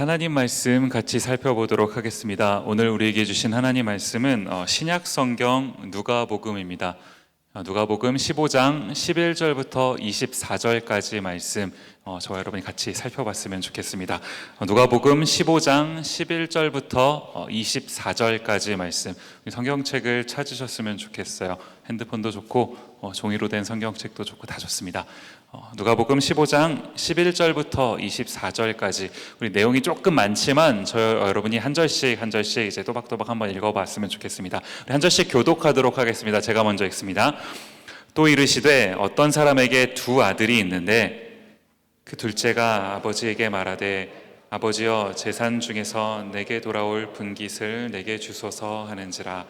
하나님 말씀 같이 살펴보도록 하겠습니다. 오늘 우리에게 주신 하나님 말씀은 신약 성경 누가복음입니다. 누가복음 15장 11절부터 24절까지 말씀 저와 여러분이 같이 살펴봤으면 좋겠습니다. 누가복음 15장 11절부터 24절까지 말씀, 성경책을 찾으셨으면 좋겠어요. 핸드폰도 좋고 종이로 된 성경책도 좋고 다 좋습니다. 누가복음 15장 11절부터 24절까지 우리 내용이 조금 많지만 여러분이 한 절씩 이제 또박또박 한번 읽어봤으면 좋겠습니다. 우리 한 절씩 교독하도록 하겠습니다. 제가 먼저 읽습니다. 또 이르시되 어떤 사람에게 두 아들이 있는데 그 둘째가 아버지에게 말하되 아버지여 재산 중에서 내게 돌아올 분깃을 내게 주소서 하는지라.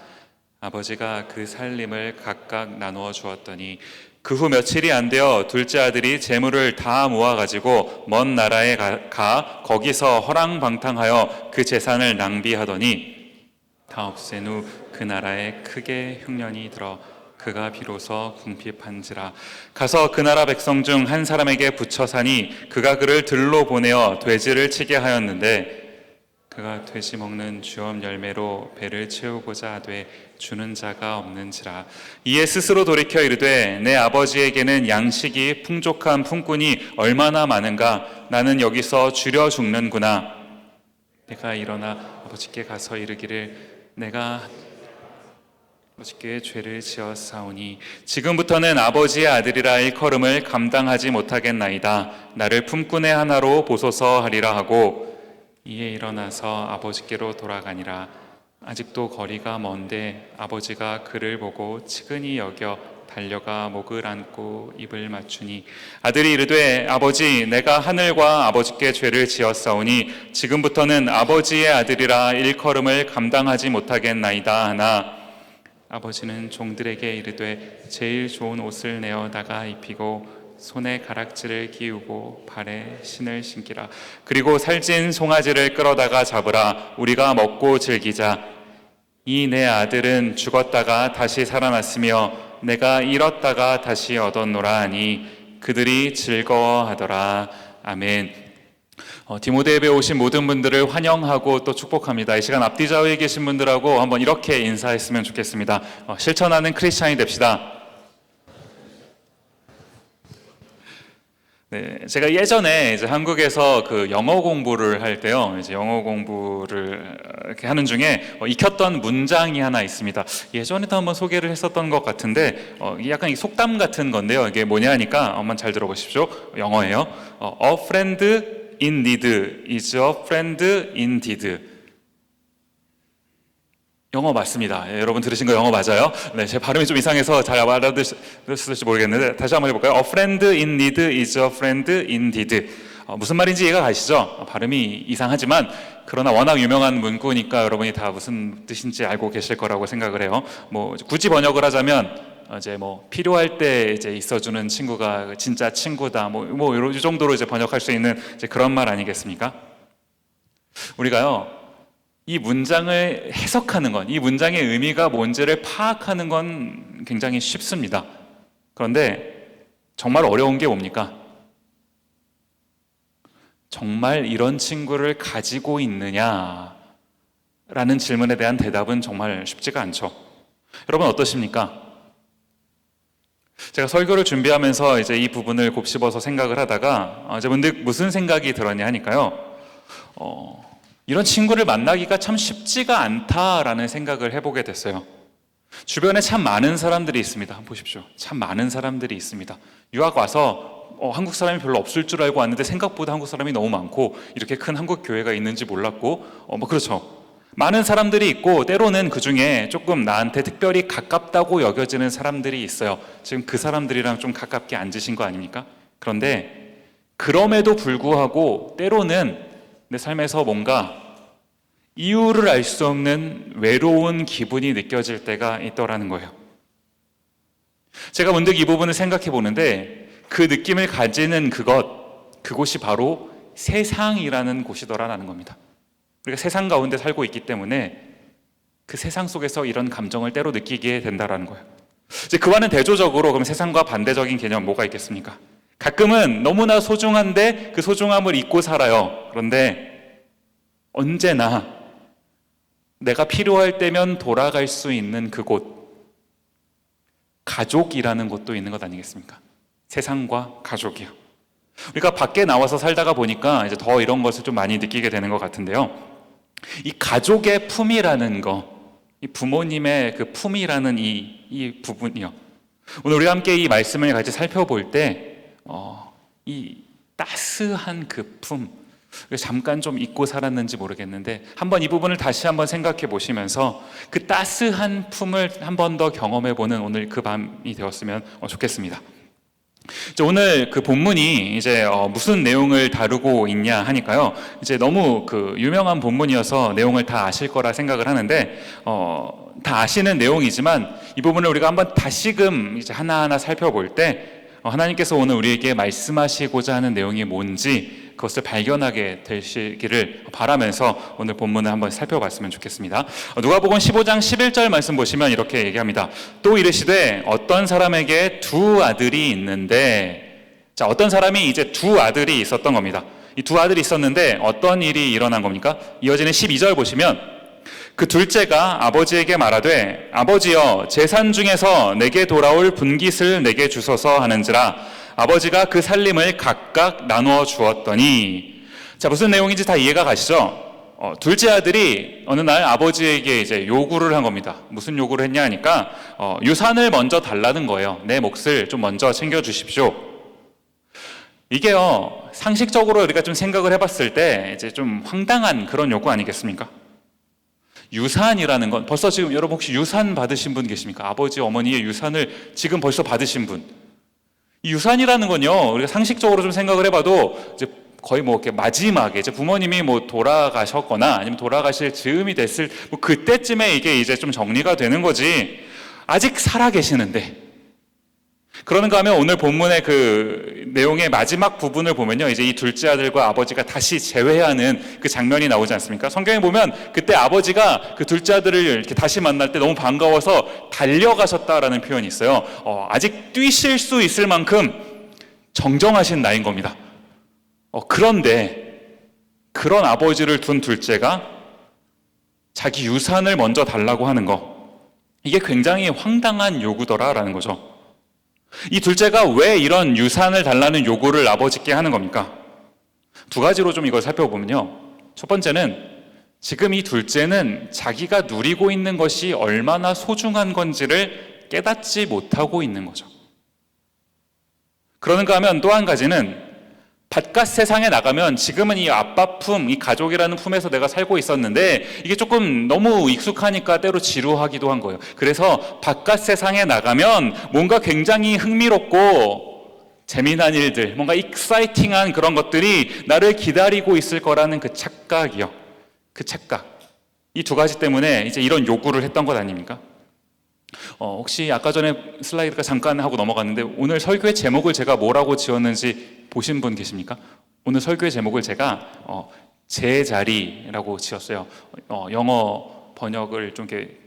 아버지가 그 살림을 각각 나누어 주었더니 그 후 며칠이 안 되어 둘째 아들이 재물을 다 모아가지고 먼 나라에 가 거기서 허랑방탕하여 그 재산을 낭비하더니 다 없앤 후 그 나라에 크게 흉년이 들어 그가 비로소 궁핍한지라. 가서 그 나라 백성 중 한 사람에게 붙여 사니 그가 그를 들로 보내어 돼지를 치게 하였는데 그가 돼지 먹는 주업 열매로 배를 채우고자 하되 주는 자가 없는지라. 이에 스스로 돌이켜 이르되 내 아버지에게는 양식이 풍족한 품꾼이 얼마나 많은가. 나는 여기서 줄여 죽는구나. 내가 일어나 아버지께 가서 이르기를 내가 아버지께 죄를 지었사오니 지금부터는 아버지의 아들이라 일컬음을 감당하지 못하겠나이다. 나를 품꾼의 하나로 보소서 하리라 하고 이에 일어나서 아버지께로 돌아가니라. 아직도 거리가 먼데 아버지가 그를 보고 측은히 여겨 달려가 목을 안고 입을 맞추니 아들이 이르되 아버지 내가 하늘과 아버지께 죄를 지었사오니 지금부터는 아버지의 아들이라 일컬음을 감당하지 못하겠나이다 하나 아버지는 종들에게 이르되 제일 좋은 옷을 내어다가 입히고 손에 가락지를 끼우고 발에 신을 신기라. 그리고 살찐 송아지를 끌어다가 잡으라. 우리가 먹고 즐기자. 이 내 아들은 죽었다가 다시 살아났으며 내가 잃었다가 다시 얻었노라 하니 그들이 즐거워하더라. 아멘. 디모데에 오신 모든 분들을 환영하고 또 축복합니다. 이 시간 앞뒤 좌우에 계신 분들하고 한번 이렇게 인사했으면 좋겠습니다. 실천하는 크리스찬이 됩시다. 네, 제가 예전에 이제 한국에서 그 영어 공부를 할 때요, 이제 영어 공부를 이렇게 하는 중에 익혔던 문장이 하나 있습니다. 예전에도 한번 소개를 했었던 것 같은데, 약간 속담 같은 건데요. 이게 뭐냐 하니까 한번 잘 들어보십시오. 영어예요. A friend in need is a friend indeed. 영어 맞습니다. 예, 여러분 들으신 거 영어 맞아요? 네, 제 발음이 좀 이상해서 잘 알아들으실지 모르겠는데 다시 한번 해볼까요? A friend in need is a friend indeed. 무슨 말인지 이해가 가시죠? 발음이 이상하지만 그러나 워낙 유명한 문구니까 여러분이 다 무슨 뜻인지 알고 계실 거라고 생각을 해요. 뭐 굳이 번역을 하자면 이제 뭐 필요할 때 이제 있어주는 친구가 진짜 친구다. 뭐 이 정도로 이제 번역할 수 있는 이제 그런 말 아니겠습니까? 우리가요. 이 문장을 해석하는 건, 이 문장의 의미가 뭔지를 파악하는 건 굉장히 쉽습니다. 그런데 정말 어려운 게 뭡니까? 정말 이런 친구를 가지고 있느냐? 라는 질문에 대한 대답은 정말 쉽지가 않죠. 여러분 어떠십니까? 제가 설교를 준비하면서 이제 이 부분을 곱씹어서 생각을 하다가 이제 문득 무슨 생각이 들었냐 하니까요. 이런 친구를 만나기가 참 쉽지가 않다라는 생각을 해보게 됐어요. 주변에 참 많은 사람들이 있습니다. 한번 보십시오. 참 많은 사람들이 있습니다. 유학 와서 한국 사람이 별로 없을 줄 알고 왔는데 생각보다 한국 사람이 너무 많고 이렇게 큰 한국 교회가 있는지 몰랐고 그렇죠. 많은 사람들이 있고 때로는 그 중에 조금 나한테 특별히 가깝다고 여겨지는 사람들이 있어요. 지금 그 사람들이랑 좀 가깝게 앉으신 거 아닙니까? 그런데 그럼에도 불구하고 때로는 내 삶에서 뭔가 이유를 알 수 없는 외로운 기분이 느껴질 때가 있더라는 거예요. 제가 문득 이 부분을 생각해 보는데 그 느낌을 가지는 그곳이 바로 세상이라는 곳이더라는 겁니다. 우리가 세상 가운데 살고 있기 때문에 그 세상 속에서 이런 감정을 때로 느끼게 된다는 거예요. 이제 그와는 대조적으로 그럼 세상과 반대적인 개념 뭐가 있겠습니까? 가끔은 너무나 소중한데 그 소중함을 잊고 살아요. 그런데 언제나 내가 필요할 때면 돌아갈 수 있는 그곳, 가족이라는 곳도 있는 것 아니겠습니까? 세상과 가족이요. 우리가 밖에 나와서 살다가 보니까 이제 더 이런 것을 좀 많이 느끼게 되는 것 같은데요. 이 가족의 품이라는 거, 이 부모님의 그 품이라는 이 부분이요. 오늘 우리가 함께 이 말씀을 같이 살펴볼 때, 이 따스한 그 품, 잠깐 좀 잊고 살았는지 모르겠는데 한번 이 부분을 다시 한번 생각해 보시면서 그 따스한 품을 한 번 더 경험해 보는 오늘 그 밤이 되었으면 좋겠습니다. 오늘 그 본문이 이제 무슨 내용을 다루고 있냐 하니까요. 이제 너무 그 유명한 본문이어서 내용을 다 아실 거라 생각을 하는데 다 아시는 내용이지만 이 부분을 우리가 한번 다시금 이제 하나하나 살펴볼 때 하나님께서 오늘 우리에게 말씀하시고자 하는 내용이 뭔지 그것을 발견하게 되시기를 바라면서 오늘 본문을 한번 살펴봤으면 좋겠습니다. 누가복음 15장 11절 말씀 보시면 이렇게 얘기합니다. 또 이르시되 어떤 사람에게 두 아들이 있는데, 자, 어떤 사람이 이제 두 아들이 있었던 겁니다. 이 두 아들이 있었는데 어떤 일이 일어난 겁니까? 이어지는 12절 보시면 그 둘째가 아버지에게 말하되 아버지여 재산 중에서 내게 돌아올 분깃을 내게 주소서 하는지라 아버지가 그 살림을 각각 나누어 주었더니, 자, 무슨 내용인지 다 이해가 가시죠? 둘째 아들이 어느 날 아버지에게 이제 요구를 한 겁니다. 무슨 요구를 했냐 하니까 유산을 먼저 달라는 거예요. 내 몫을 좀 먼저 챙겨 주십시오. 이게요, 상식적으로 우리가 좀 생각을 해봤을 때 이제 좀 황당한 그런 요구 아니겠습니까? 유산이라는 건 벌써 지금 여러분 혹시 유산 받으신 분 계십니까? 아버지, 어머니의 유산을 지금 벌써 받으신 분. 이 유산이라는 건요, 우리가 상식적으로 좀 생각을 해봐도 이제 거의 뭐 이렇게 마지막에 이제 부모님이 뭐 돌아가셨거나 아니면 돌아가실 즈음이 됐을 뭐 그때쯤에 이게 이제 좀 정리가 되는 거지. 아직 살아 계시는데. 그러는가 하면 오늘 본문의 그 내용의 마지막 부분을 보면요, 이제 이 둘째 아들과 아버지가 다시 재회하는 그 장면이 나오지 않습니까? 성경에 보면 그때 아버지가 그 둘째 아들을 이렇게 다시 만날 때 너무 반가워서 달려가셨다라는 표현이 있어요. 아직 뛰실 수 있을 만큼 정정하신 나이인 겁니다. 그런데 그런 아버지를 둔 둘째가 자기 유산을 먼저 달라고 하는 거, 이게 굉장히 황당한 요구더라라는 거죠. 이 둘째가 왜 이런 유산을 달라는 요구를 아버지께 하는 겁니까? 두 가지로 좀 이걸 살펴보면요. 첫 번째는 지금 이 둘째는 자기가 누리고 있는 것이 얼마나 소중한 건지를 깨닫지 못하고 있는 거죠. 그러는가 하면 또 한 가지는 바깥 세상에 나가면 지금은 이 아빠 품, 이 가족이라는 품에서 내가 살고 있었는데 이게 조금 너무 익숙하니까 때로 지루하기도 한 거예요. 그래서 바깥 세상에 나가면 뭔가 굉장히 흥미롭고 재미난 일들, 뭔가 익사이팅한 그런 것들이 나를 기다리고 있을 거라는 그 착각이요. 그 착각. 이 두 가지 때문에 이제 이런 요구를 했던 것 아닙니까? 혹시 아까 전에 슬라이드가 잠깐 하고 넘어갔는데 오늘 설교의 제목을 제가 뭐라고 지었는지 보신 분 계십니까? 오늘 설교의 제목을 제가 제자리라고 지었어요. 영어 번역을 좀 이렇게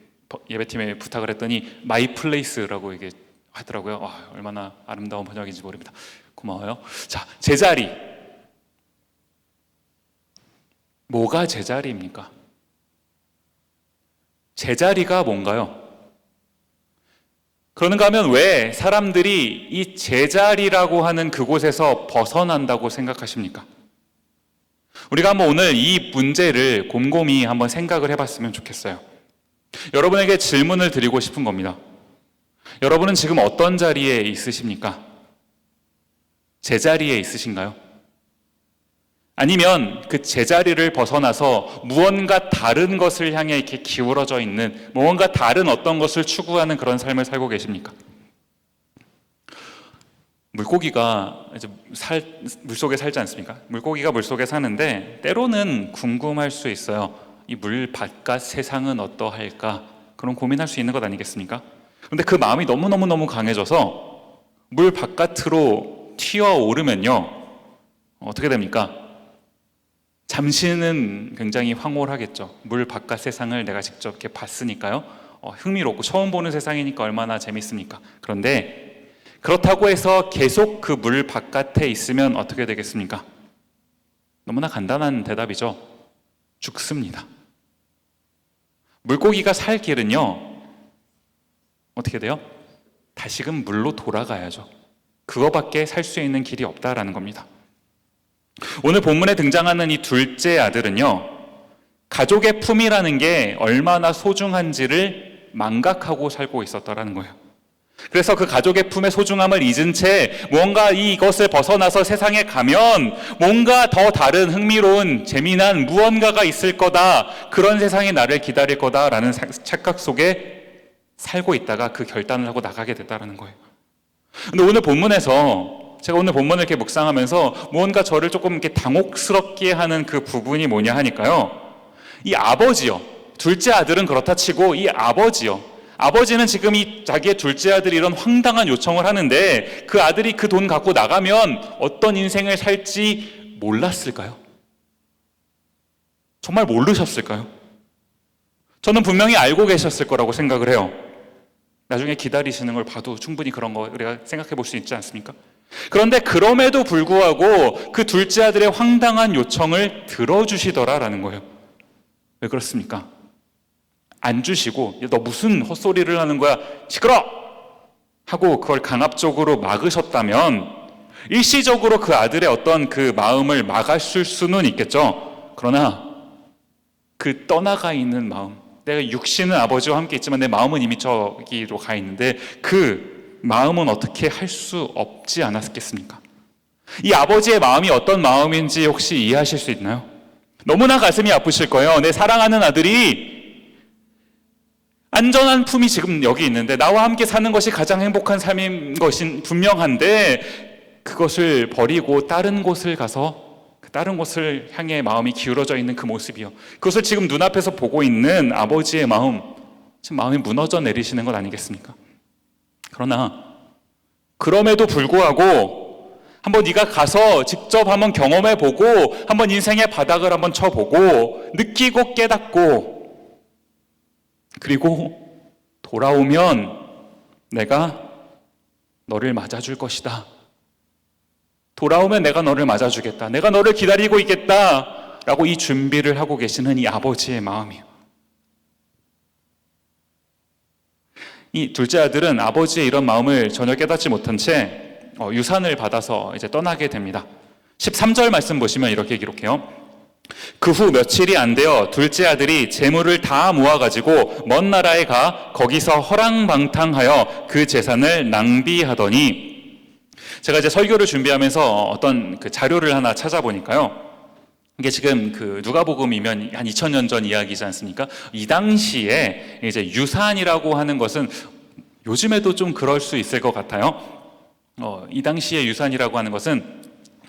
예배팀에 부탁을 했더니 My Place라고 이게 하더라고요. 얼마나 아름다운 번역인지 모릅니다. 고마워요. 자, 제자리. 뭐가 제자리입니까? 제자리가 뭔가요? 그런가 하면 왜 사람들이 이 제자리라고 하는 그곳에서 벗어난다고 생각하십니까? 우리가 한번 오늘 이 문제를 곰곰이 한번 생각을 해봤으면 좋겠어요. 여러분에게 질문을 드리고 싶은 겁니다. 여러분은 지금 어떤 자리에 있으십니까? 제자리에 있으신가요? 아니면 그 제자리를 벗어나서 무언가 다른 것을 향해 이렇게 기울어져 있는, 무언가 다른 어떤 것을 추구하는 그런 삶을 살고 계십니까? 물고기가 이제 물속에 살지 않습니까? 물고기가 물속에 사는데 때로는 궁금할 수 있어요. 이 물 바깥 세상은 어떠할까? 그런 고민할 수 있는 것 아니겠습니까? 그런데 그 마음이 너무너무 강해져서 물 바깥으로 튀어오르면요, 어떻게 됩니까? 잠시는 굉장히 황홀하겠죠. 물 바깥 세상을 내가 직접 이렇게 봤으니까요. 흥미롭고 처음 보는 세상이니까 얼마나 재밌습니까? 그런데 그렇다고 해서 계속 그 물 바깥에 있으면 어떻게 되겠습니까? 너무나 간단한 대답이죠. 죽습니다. 물고기가 살 길은요, 어떻게 돼요? 다시금 물로 돌아가야죠. 그거밖에 살 수 있는 길이 없다라는 겁니다. 오늘 본문에 등장하는 이 둘째 아들은요, 가족의 품이라는 게 얼마나 소중한지를 망각하고 살고 있었다라는 거예요. 그래서 그 가족의 품의 소중함을 잊은 채 뭔가 이것을 벗어나서 세상에 가면 뭔가 더 다른 흥미로운 재미난 무언가가 있을 거다, 그런 세상이 나를 기다릴 거다라는 착각 속에 살고 있다가 그 결단을 하고 나가게 됐다라는 거예요. 근데 오늘 본문에서 제가 오늘 본문을 이렇게 묵상하면서 무언가 저를 조금 이렇게 당혹스럽게 하는 그 부분이 뭐냐 하니까요, 이 아버지요, 둘째 아들은 그렇다 치고 이 아버지는 지금 이 자기의 둘째 아들이 이런 황당한 요청을 하는데 그 아들이 그 돈 갖고 나가면 어떤 인생을 살지 몰랐을까요? 정말 모르셨을까요? 저는 분명히 알고 계셨을 거라고 생각을 해요. 나중에 기다리시는 걸 봐도 충분히 그런 거 우리가 생각해 볼 수 있지 않습니까? 그런데 그럼에도 불구하고 그 둘째 아들의 황당한 요청을 들어주시더라라는 거예요. 왜 그렇습니까? 안 주시고 너 무슨 헛소리를 하는 거야, 시끄러! 하고 그걸 강압적으로 막으셨다면 일시적으로 그 아들의 어떤 그 마음을 막았을 수는 있겠죠. 그러나 그 떠나가 있는 마음, 내가 육신은 아버지와 함께 있지만 내 마음은 이미 저기로 가 있는데 그 마음은 어떻게 할 수 없지 않았겠습니까? 이 아버지의 마음이 어떤 마음인지 혹시 이해하실 수 있나요? 너무나 가슴이 아프실 거예요. 내 사랑하는 아들이 안전한 품이 지금 여기 있는데 나와 함께 사는 것이 가장 행복한 삶인 것인 분명한데 그것을 버리고 다른 곳을 가서 다른 곳을 향해 마음이 기울어져 있는 그 모습이요, 그것을 지금 눈앞에서 보고 있는 아버지의 마음, 지금 마음이 무너져 내리시는 것 아니겠습니까? 그러나 그럼에도 불구하고 한번 네가 가서 직접 한번 경험해보고 한번 인생의 바닥을 한번 쳐보고 느끼고 깨닫고 그리고 돌아오면 내가 너를 맞아줄 것이다. 돌아오면 내가 너를 맞아주겠다. 내가 너를 기다리고 있겠다. 라고 이 준비를 하고 계시는 이 아버지의 마음이에요. 이 둘째 아들은 아버지의 이런 마음을 전혀 깨닫지 못한 채 유산을 받아서 이제 떠나게 됩니다. 13절 말씀 보시면 이렇게 기록해요. 그 후 며칠이 안 되어 둘째 아들이 재물을 다 모아가지고 먼 나라에 가 거기서 허랑방탕하여 그 재산을 낭비하더니, 제가 이제 설교를 준비하면서 어떤 그 자료를 하나 찾아보니까요, 이게 지금 그 누가복음이면 한 2000년 전 이야기지 않습니까? 이 당시에 이제 유산이라고 하는 것은 요즘에도 좀 그럴 수 있을 것 같아요. 이 당시에 유산이라고 하는 것은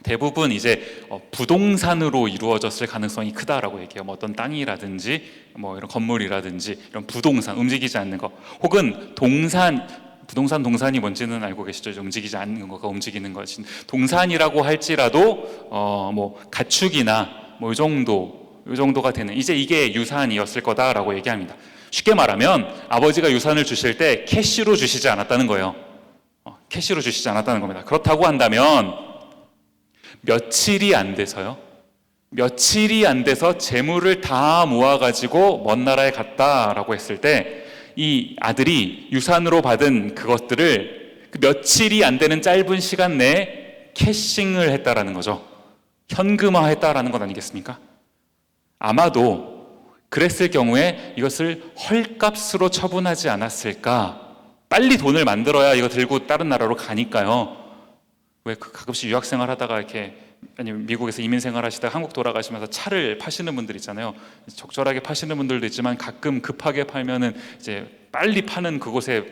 대부분 이제 부동산으로 이루어졌을 가능성이 크다라고 얘기해요. 뭐 어떤 땅이라든지 뭐 이런 건물이라든지 이런 부동산, 움직이지 않는 거, 혹은 동산이 뭔지는 알고 계시죠? 움직이지 않는 거가 움직이는 것인 동산이라고 할지라도 뭐 가축이나 뭐 이 정도가 되는, 이제 이게 유산이었을 거다라고 얘기합니다. 쉽게 말하면 아버지가 유산을 주실 때 캐시로 주시지 않았다는 거예요. 캐시로 주시지 않았다는 겁니다. 그렇다고 한다면 며칠이 안 돼서 재물을 다 모아가지고 먼 나라에 갔다라고 했을 때 이 아들이 유산으로 받은 그것들을 그 며칠이 안 되는 짧은 시간 내에 캐싱을 했다라는 거죠. 현금화했다라는 것 아니겠습니까? 아마도 그랬을 경우에 이것을 헐값으로 처분하지 않았을까? 빨리 돈을 만들어야 이거 들고 다른 나라로 가니까요. 왜 가끔씩 유학생활 하다가 이렇게, 아니면 미국에서 이민생활 하시다가 한국 돌아가시면서 차를 파시는 분들 있잖아요. 적절하게 파시는 분들도 있지만 가끔 급하게 팔면은 이제 빨리 파는 그곳에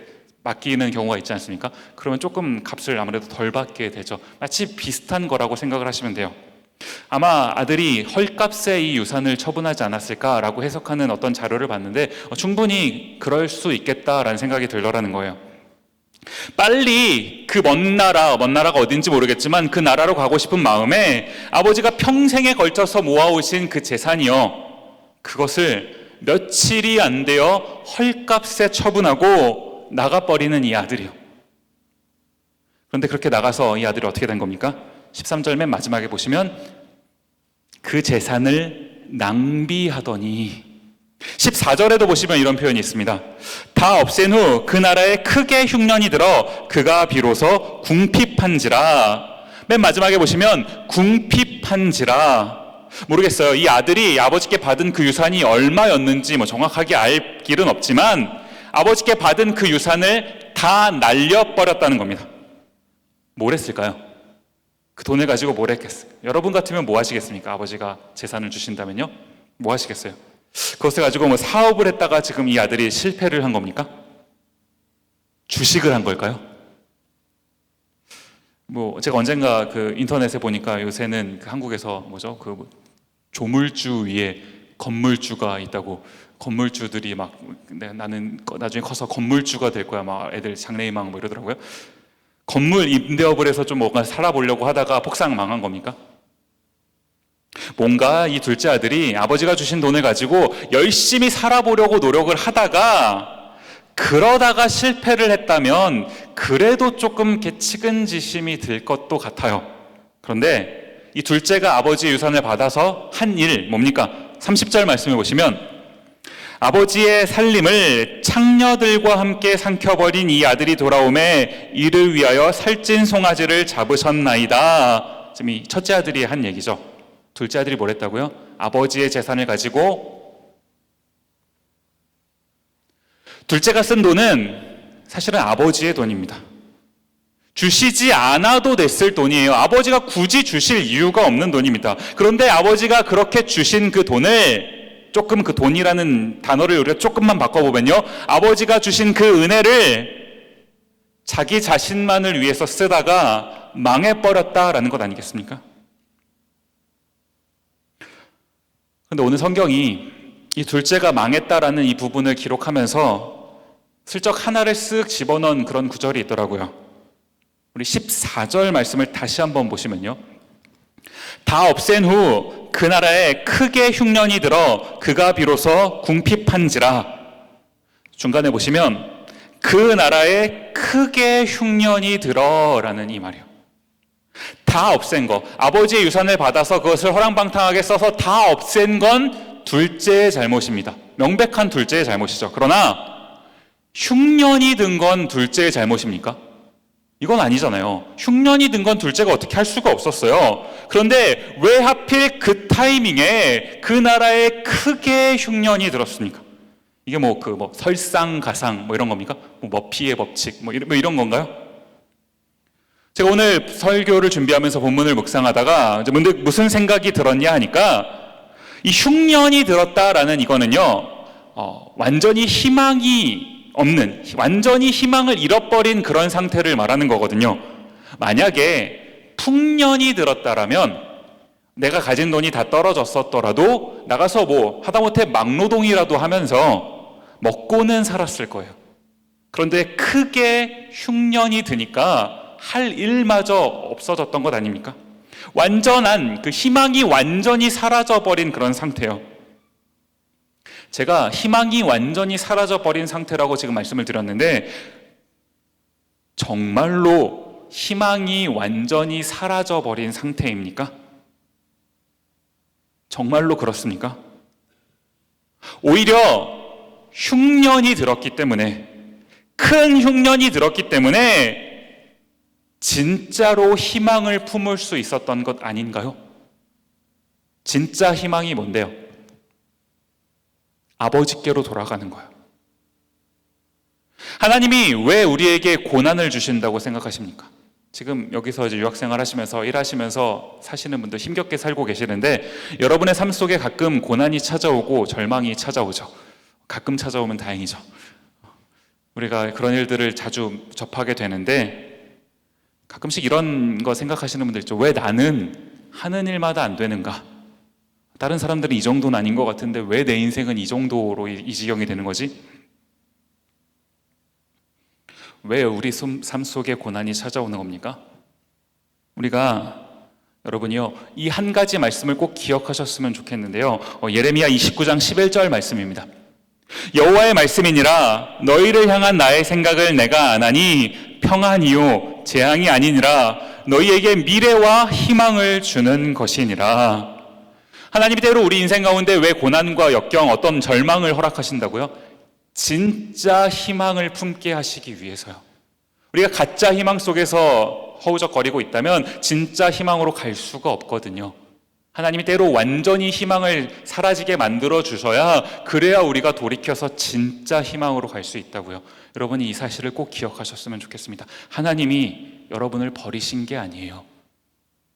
맡기는 경우가 있지 않습니까? 그러면 조금 값을 아무래도 덜 받게 되죠. 마치 비슷한 거라고 생각을 하시면 돼요. 아마 아들이 헐값에 이 유산을 처분하지 않았을까라고 해석하는 어떤 자료를 봤는데 충분히 그럴 수 있겠다라는 생각이 들더라는 거예요. 빨리 그 먼 나라가 어딘지 모르겠지만 그 나라로 가고 싶은 마음에 아버지가 평생에 걸쳐서 모아오신 그 재산이요, 그것을 며칠이 안 되어 헐값에 처분하고 나가버리는 이 아들이요. 그런데 그렇게 나가서 이 아들이 어떻게 된 겁니까? 13절 맨 마지막에 보시면 그 재산을 낭비하더니 14절에도 보시면 이런 표현이 있습니다. 다 없앤 후 그 나라에 크게 흉년이 들어 그가 비로소 궁핍한지라. 맨 마지막에 보시면 궁핍한지라. 모르겠어요. 이 아들이 아버지께 받은 그 유산이 얼마였는지 정확하게 알 길은 없지만 아버지께 받은 그 유산을 다 날려버렸다는 겁니다. 뭘 했을까요? 그 돈을 가지고 뭘 했겠어요? 여러분 같으면 뭐 하시겠습니까? 아버지가 재산을 주신다면요? 뭐 하시겠어요? 그것을 가지고 사업을 했다가 지금 이 아들이 실패를 한 겁니까? 주식을 한 걸까요? 제가 언젠가 그 인터넷에 보니까 요새는 한국에서 조물주 위에 건물주가 있다고, 건물주들이 나는 나중에 커서 건물주가 될 거야, 애들 장래희망 이러더라고요. 건물 임대업을 해서 좀 뭔가 살아보려고 하다가 폭삭 망한 겁니까? 뭔가 이 둘째 아들이 아버지가 주신 돈을 가지고 열심히 살아보려고 노력을 하다가 그러다가 실패를 했다면 그래도 조금 이렇게 측은지심이 들 것도 같아요. 그런데 이 둘째가 아버지의 유산을 받아서 한 일 뭡니까? 30절 말씀을 보시면 아버지의 살림을 창녀들과 함께 삼켜버린 이 아들이 돌아오매 이를 위하여 살찐 송아지를 잡으셨나이다. 지금 이 첫째 아들이 한 얘기죠. 둘째 아들이 뭘 했다고요? 아버지의 재산을 가지고, 둘째가 쓴 돈은 사실은 아버지의 돈입니다. 주시지 않아도 됐을 돈이에요. 아버지가 굳이 주실 이유가 없는 돈입니다. 그런데 아버지가 그렇게 주신 그 돈을 조금, 그 돈이라는 단어를 우리가 조금만 바꿔보면요, 아버지가 주신 그 은혜를 자기 자신만을 위해서 쓰다가 망해버렸다라는 것 아니겠습니까? 그런데 오늘 성경이 이 둘째가 망했다라는 이 부분을 기록하면서 슬쩍 하나를 쓱 집어넣은 그런 구절이 있더라고요. 우리 14절 말씀을 다시 한번 보시면요, 다 없앤 후 그 나라에 크게 흉년이 들어 그가 비로소 궁핍한지라. 중간에 보시면 그 나라에 크게 흉년이 들어라는 이 말이에요. 다 없앤 거, 아버지의 유산을 받아서 그것을 허랑방탕하게 써서 다 없앤 건 둘째의 잘못입니다. 명백한 둘째의 잘못이죠. 그러나 흉년이 든 건 둘째의 잘못입니까? 이건 아니잖아요. 흉년이 든 건 둘째가 어떻게 할 수가 없었어요. 그런데 왜 하필 그 타이밍에 그 나라에 크게 흉년이 들었습니까? 이게 설상가상 이런 겁니까? 머피의 법칙 이런 건가요? 제가 오늘 설교를 준비하면서 본문을 묵상하다가 문득 무슨 생각이 들었냐 하니까, 이 흉년이 들었다라는 이거는요, 완전히 희망이 없는, 완전히 희망을 잃어버린 그런 상태를 말하는 거거든요. 만약에 풍년이 들었다라면 내가 가진 돈이 다 떨어졌었더라도 나가서 하다못해 막노동이라도 하면서 먹고는 살았을 거예요. 그런데 크게 흉년이 드니까 할 일마저 없어졌던 것 아닙니까? 완전한 그 희망이 완전히 사라져버린 그런 상태예요. 제가 희망이 완전히 사라져버린 상태라고 지금 말씀을 드렸는데, 정말로 희망이 완전히 사라져버린 상태입니까? 정말로 그렇습니까? 오히려 흉년이 들었기 때문에, 큰 흉년이 들었기 때문에 진짜로 희망을 품을 수 있었던 것 아닌가요? 진짜 희망이 뭔데요? 아버지께로 돌아가는 거예요. 하나님이 왜 우리에게 고난을 주신다고 생각하십니까? 지금 여기서 이제 유학생활 하시면서 일하시면서 사시는 분들 힘겹게 살고 계시는데, 여러분의 삶 속에 가끔 고난이 찾아오고 절망이 찾아오죠. 가끔 찾아오면 다행이죠. 우리가 그런 일들을 자주 접하게 되는데, 가끔씩 이런 거 생각하시는 분들 있죠. 왜 나는 하는 일마다 안 되는가? 다른 사람들은 이 정도는 아닌 것 같은데 왜 내 인생은 이 정도로 이 지경이 되는 거지? 왜 우리 삶 속에 고난이 찾아오는 겁니까? 우리가, 여러분이요, 이 한 가지 말씀을 꼭 기억하셨으면 좋겠는데요, 예레미야 29장 11절 말씀입니다. 여호와의 말씀이니라 너희를 향한 나의 생각을 내가 아나니 평안이요 재앙이 아니니라 너희에게 미래와 희망을 주는 것이니라. 하나님이 때로 우리 인생 가운데 왜 고난과 역경, 어떤 절망을 허락하신다고요? 진짜 희망을 품게 하시기 위해서요. 우리가 가짜 희망 속에서 허우적거리고 있다면 진짜 희망으로 갈 수가 없거든요. 하나님이 때로 완전히 희망을 사라지게 만들어 주셔야, 그래야 우리가 돌이켜서 진짜 희망으로 갈 수 있다고요. 여러분이 이 사실을 꼭 기억하셨으면 좋겠습니다. 하나님이 여러분을 버리신 게 아니에요.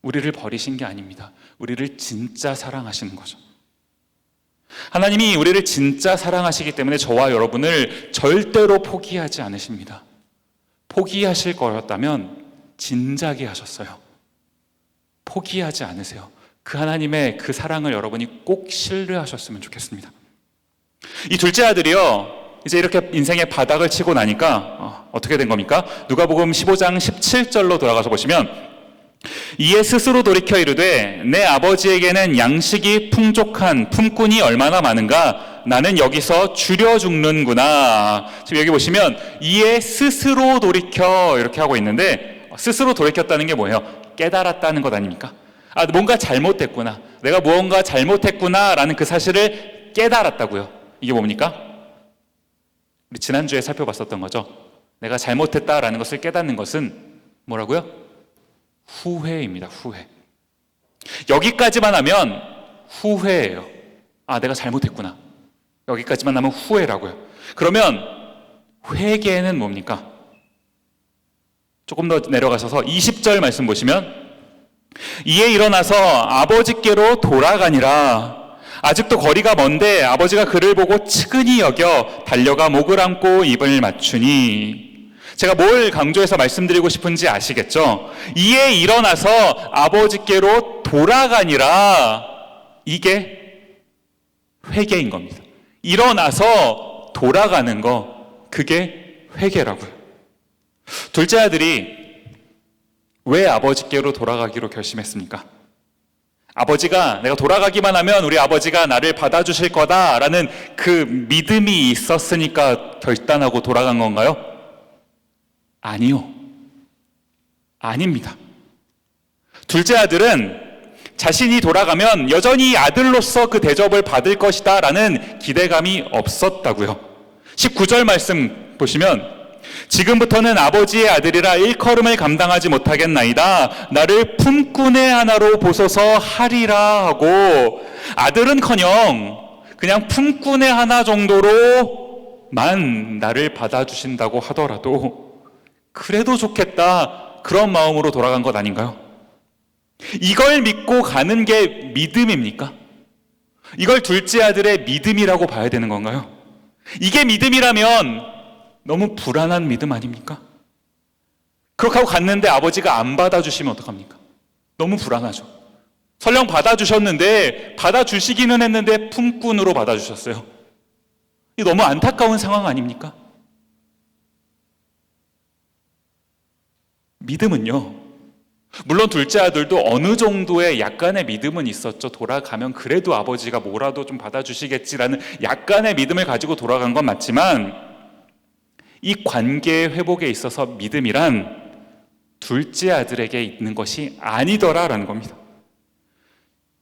우리를 버리신 게 아닙니다. 우리를 진짜 사랑하시는 거죠. 하나님이 우리를 진짜 사랑하시기 때문에 저와 여러분을 절대로 포기하지 않으십니다. 포기하실 거였다면 진작에 하셨어요. 포기하지 않으세요. 그 하나님의 그 사랑을 여러분이 꼭 신뢰하셨으면 좋겠습니다. 이 둘째 아들이요, 이제 이렇게 인생의 바닥을 치고 나니까 어떻게 된 겁니까? 누가복음 15장 17절로 돌아가서 보시면, 이에 스스로 돌이켜 이르되 내 아버지에게는 양식이 풍족한 품꾼이 얼마나 많은가, 나는 여기서 줄여 죽는구나. 지금 여기 보시면 이에 스스로 돌이켜 이렇게 하고 있는데, 스스로 돌이켰다는 게 뭐예요? 깨달았다는 것 아닙니까? 뭔가 잘못됐구나, 내가 무언가 잘못했구나 라는 그 사실을 깨달았다고요. 이게 뭡니까? 우리 지난주에 살펴봤었던 거죠. 내가 잘못했다라는 것을 깨닫는 것은 뭐라고요? 후회입니다. 후회. 여기까지만 하면 후회예요. 내가 잘못했구나. 여기까지만 하면 후회라고요. 그러면 회개는 뭡니까? 조금 더 내려가셔서 20절 말씀 보시면, 이에 일어나서 아버지께로 돌아가니라. 아직도 거리가 먼데 아버지가 그를 보고 측은히 여겨 달려가 목을 안고 입을 맞추니. 제가 뭘 강조해서 말씀드리고 싶은지 아시겠죠? 이에 일어나서 아버지께로 돌아가니라. 이게 회개인 겁니다. 일어나서 돌아가는 거, 그게 회개라고요. 둘째 아들이 왜 아버지께로 돌아가기로 결심했습니까? 아버지가, 내가 돌아가기만 하면 우리 아버지가 나를 받아주실 거다라는 그 믿음이 있었으니까 결단하고 돌아간 건가요? 아니요. 아닙니다. 둘째 아들은 자신이 돌아가면 여전히 아들로서 그 대접을 받을 것이다 라는 기대감이 없었다고요. 19절 말씀 보시면, 지금부터는 아버지의 아들이라 일컬음을 감당하지 못하겠나이다. 나를 품꾼의 하나로 보소서 하리라 하고, 아들은커녕 그냥 품꾼의 하나 정도로만 나를 받아주신다고 하더라도 그래도 좋겠다, 그런 마음으로 돌아간 것 아닌가요? 이걸 믿고 가는 게 믿음입니까? 이걸 둘째 아들의 믿음이라고 봐야 되는 건가요? 이게 믿음이라면 너무 불안한 믿음 아닙니까? 그렇게 하고 갔는데 아버지가 안 받아주시면 어떡합니까? 너무 불안하죠. 설령 받아주셨는데, 받아주시기는 했는데 품꾼으로 받아주셨어요. 이 너무 안타까운 상황 아닙니까? 믿음은요, 물론 둘째 아들도 어느 정도의 약간의 믿음은 있었죠. 돌아가면 그래도 아버지가 뭐라도 좀 받아주시겠지라는 약간의 믿음을 가지고 돌아간 건 맞지만, 이 관계의 회복에 있어서 믿음이란 둘째 아들에게 있는 것이 아니더라라는 겁니다.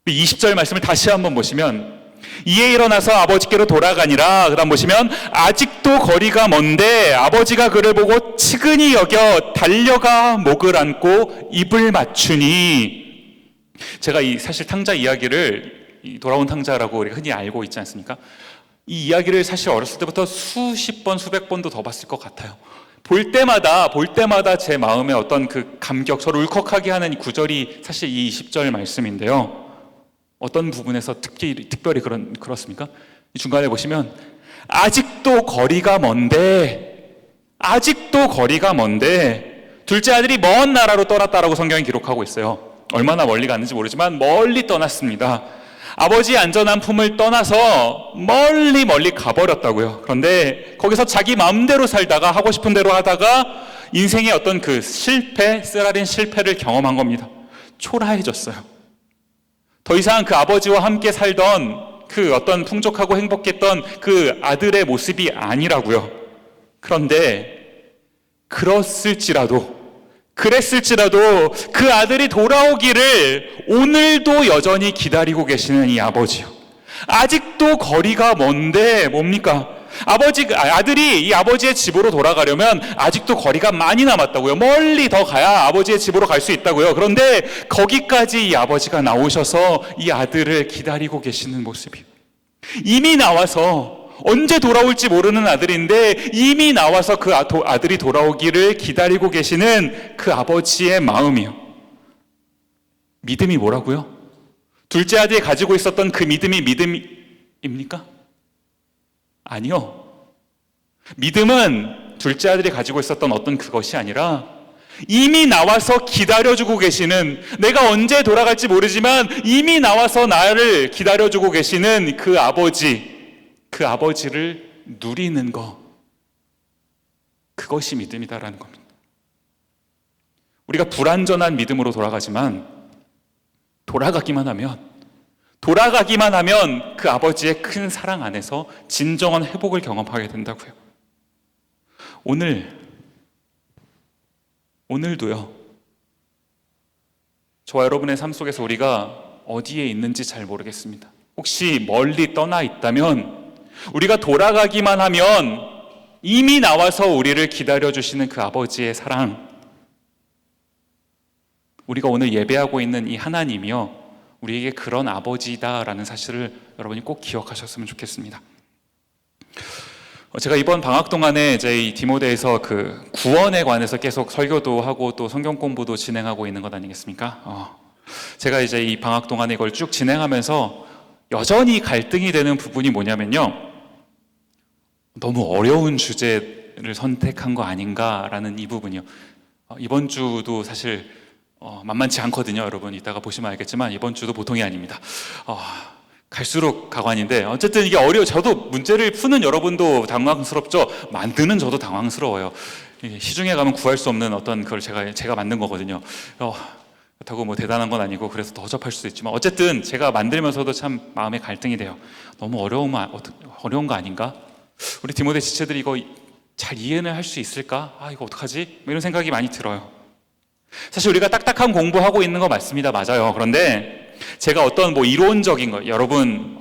20절 말씀을 다시 한번 보시면, 이에 일어나서 아버지께로 돌아가니라. 그 다음 보시면, 아직도 거리가 먼데 아버지가 그를 보고 측은히 여겨 달려가 목을 안고 입을 맞추니. 제가 사실 탕자 이야기를 돌아온 탕자라고 우리가 흔히 알고 있지 않습니까? 이 이야기를 사실 어렸을 때부터 수십 번, 수백 번도 더 봤을 것 같아요. 볼 때마다 제 마음에 어떤 그 감격, 저를 울컥하게 하는 구절이 사실 이 20절 말씀인데요. 어떤 부분에서 특별히 그렇습니까? 이 중간에 보시면, 아직도 거리가 먼데 둘째 아들이 먼 나라로 떠났다라고 성경이 기록하고 있어요. 얼마나 멀리 갔는지 모르지만 멀리 떠났습니다. 아버지의 안전한 품을 떠나서 멀리 가버렸다고요. 그런데 거기서 자기 마음대로 살다가, 하고 싶은 대로 하다가 인생의 어떤 그 쓰라린 실패를 경험한 겁니다. 초라해졌어요. 더 이상 그 아버지와 함께 살던 그 어떤 풍족하고 행복했던 그 아들의 모습이 아니라고요. 그런데 그랬을지라도 그랬을지라도 그 아들이 돌아오기를 오늘도 여전히 기다리고 계시는 이 아버지요. 아직도 거리가 먼데 뭡니까? 아들이 이 아버지의 집으로 돌아가려면 아직도 거리가 많이 남았다고요. 멀리 더 가야 아버지의 집으로 갈 수 있다고요. 그런데 거기까지 이 아버지가 나오셔서 이 아들을 기다리고 계시는 모습이요. 이미 나와서 언제 돌아올지 모르는 아들인데 이미 나와서 그 아들이 돌아오기를 기다리고 계시는 그 아버지의 마음이요. 믿음이 뭐라고요? 둘째 아들이 가지고 있었던 그 믿음이 믿음입니까? 아니요. 믿음은 둘째 아들이 가지고 있었던 어떤 그것이 아니라 이미 나와서 기다려주고 계시는, 내가 언제 돌아갈지 모르지만 이미 나와서 나를 기다려주고 계시는 그 아버지를 누리는 것, 그것이 믿음이다라는 겁니다. 우리가 불완전한 믿음으로 돌아가기만 하면 그 아버지의 큰 사랑 안에서 진정한 회복을 경험하게 된다고요. 오늘도요, 저와 여러분의 삶 속에서 우리가 어디에 있는지 잘 모르겠습니다. 혹시 멀리 떠나 있다면, 우리가 돌아가기만 하면 이미 나와서 우리를 기다려주시는 그 아버지의 사랑, 우리가 오늘 예배하고 있는 이 하나님이요, 우리에게 그런 아버지다라는 사실을 여러분이 꼭 기억하셨으면 좋겠습니다. 제가 이번 방학 동안에 이제 이 디모데에서 그 구원에 관해서 계속 설교도 하고 또 성경 공부도 진행하고 있는 것 아니겠습니까? 제가 이제 이 방학 동안에 이걸 쭉 진행하면서 여전히 갈등이 되는 부분이 뭐냐면요, 너무 어려운 주제를 선택한 거 아닌가라는 이 부분이요. 이번 주도 사실 만만치 않거든요. 여러분 이따가 보시면 알겠지만 이번 주도 보통이 아닙니다. 갈수록 가관인데, 어쨌든 이게 저도 문제를 푸는 여러분도 당황스럽죠. 만드는 저도 당황스러워요. 시중에 가면 구할 수 없는 어떤 그걸 제가 만든 거거든요. 그렇다고 뭐 대단한 건 아니고 그래서 더 접할 수도 있지만, 어쨌든 제가 만들면서도 참 마음에 갈등이 돼요. 너무 어려운 거 아닌가? 우리 디모데 지체들이 이거 잘 이해는 할 수 있을까? 이거 어떡하지? 이런 생각이 많이 들어요. 사실 우리가 딱딱한 공부하고 있는 거 맞습니다. 맞아요. 그런데 제가 어떤 이론적인 거, 여러분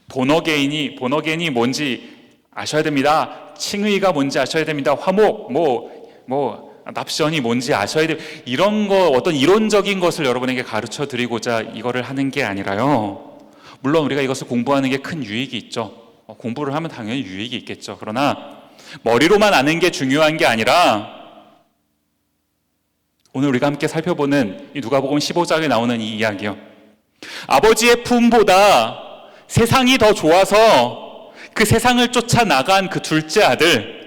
본어겐이 뭔지 아셔야 됩니다. 칭의가 뭔지 아셔야 됩니다. 화목, 납션이 뭔지 아셔야 됩니다. 이런 거, 어떤 이론적인 것을 여러분에게 가르쳐 드리고자 이거를 하는 게 아니라요, 물론 우리가 이것을 공부하는 게 큰 유익이 있죠. 공부를 하면 당연히 유익이 있겠죠. 그러나 머리로만 아는 게 중요한 게 아니라, 오늘 우리가 함께 살펴보는 이 누가복음 15장에 나오는 이 이야기요, 아버지의 품보다 세상이 더 좋아서 그 세상을 쫓아나간 그 둘째 아들,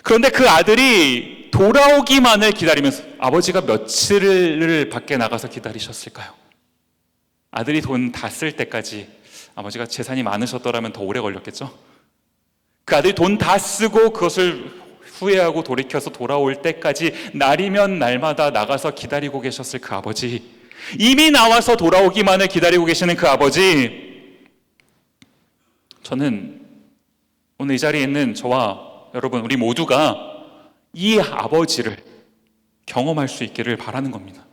그런데 그 아들이 돌아오기만을 기다리면서, 아버지가 며칠을 밖에 나가서 기다리셨을까요? 아들이 돈 다 쓸 때까지, 아버지가 재산이 많으셨더라면 더 오래 걸렸겠죠? 그 아들이 돈 다 쓰고 그것을 후회하고 돌이켜서 돌아올 때까지 날이면 날마다 나가서 기다리고 계셨을 그 아버지, 이미 나와서 돌아오기만을 기다리고 계시는 그 아버지, 저는 오늘 이 자리에 있는 저와 여러분, 우리 모두가 이 아버지를 경험할 수 있기를 바라는 겁니다.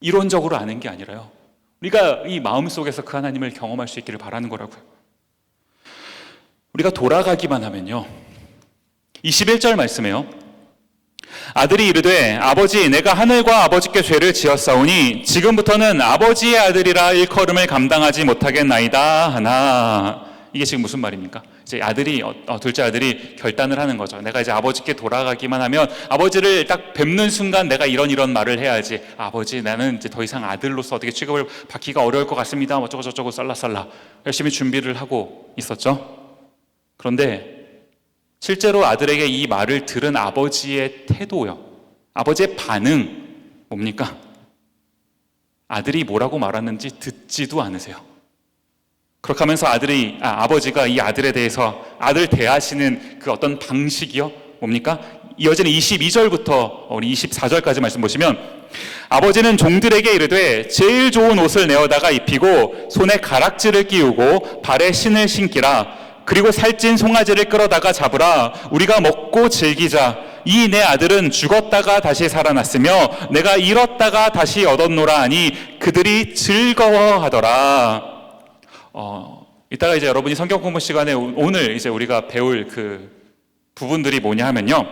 이론적으로 아는 게 아니라요, 우리가 이 마음속에서 그 하나님을 경험할 수 있기를 바라는 거라고요. 우리가 돌아가기만 하면요, 21절 말씀에요, 아들이 이르되 아버지, 내가 하늘과 아버지께 죄를 지었사오니 지금부터는 아버지의 아들이라 일컬음을 감당하지 못하겠나이다 하나. 이게 지금 무슨 말입니까? 이제 둘째 아들이 결단을 하는 거죠. 내가 이제 아버지께 돌아가기만 하면, 아버지를 딱 뵙는 순간 내가 이런 말을 해야지. 아버지, 나는 이제 더 이상 아들로서 어떻게 취급을 받기가 어려울 것 같습니다. 어쩌고 썰라썰라 열심히 준비를 하고 있었죠. 그런데 실제로 아들에게 이 말을 들은 아버지의 태도요, 아버지의 반응 뭡니까? 아들이 뭐라고 말하는지 듣지도 않으세요. 그렇게 하면서 아버지가 이 아들에 대해서 아들 대하시는 그 어떤 방식이요, 뭡니까? 이어지는 22절부터 우리 24절까지 말씀 보시면, 아버지는 종들에게 이르되 제일 좋은 옷을 내어다가 입히고 손에 가락지를 끼우고 발에 신을 신기라. 그리고 살찐 송아지를 끌어다가 잡으라. 우리가 먹고 즐기자. 이 내 아들은 죽었다가 다시 살아났으며 내가 잃었다가 다시 얻었노라 하니 그들이 즐거워하더라. 이따가 이제 여러분이 성경 공부 시간에 오늘 이제 우리가 배울 그 부분들이 뭐냐 하면요.